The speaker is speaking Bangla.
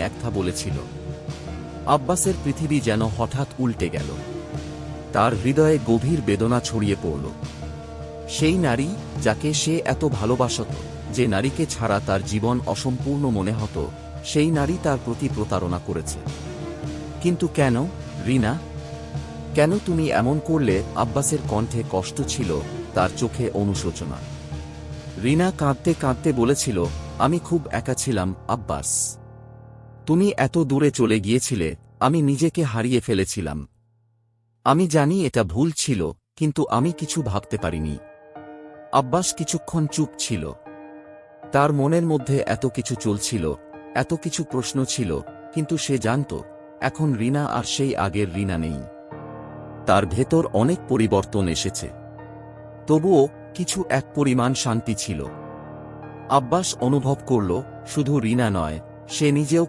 একটা বলেছিল। আব্বাসের পৃথিবী যেন হঠাৎ উল্টে গেল। তার হৃদয়ে গভীর বেদনা ছড়িয়ে পড়ল। সেই নারী যাকে সে এত ভালোবাসত, যে নারীকে ছাড়া তার জীবন অসম্পূর্ণ মনে হতো, সেই নারী তার প্রতি প্রতারণা করেছে। কিন্তু কেন, রিনা? কেন তুমি এমন করলে? আব্বাসের কণ্ঠে কষ্ট ছিল, তার চোখে অনুশোচনা। রিনা কাঁদতে কাঁদতে বলেছিল, আমি খুব একা ছিলাম আব্বাস। তুমি এত দূরে চলে গিয়েছিলে, আমি নিজেকে হারিয়ে ফেলেছিলাম। আমি জানি এটা ভুল ছিল, কিন্তু আমি কিছু ভাবতে পারিনি। আব্বাস কিছুক্ষণ চুপ ছিল। তার মনের মধ্যে এত কিছু চলছিল, এত কিছু প্রশ্ন ছিল, কিন্তু সে জানত, এখন রিনা আর সেই আগের রিনা নেই। তার ভেতর অনেক পরিবর্তন এসেছে। তবুও কিছু এক পরিমাণ শান্তি ছিল। আব্বাস অনুভব করল, শুধু রিনা নয়, সে নিজেও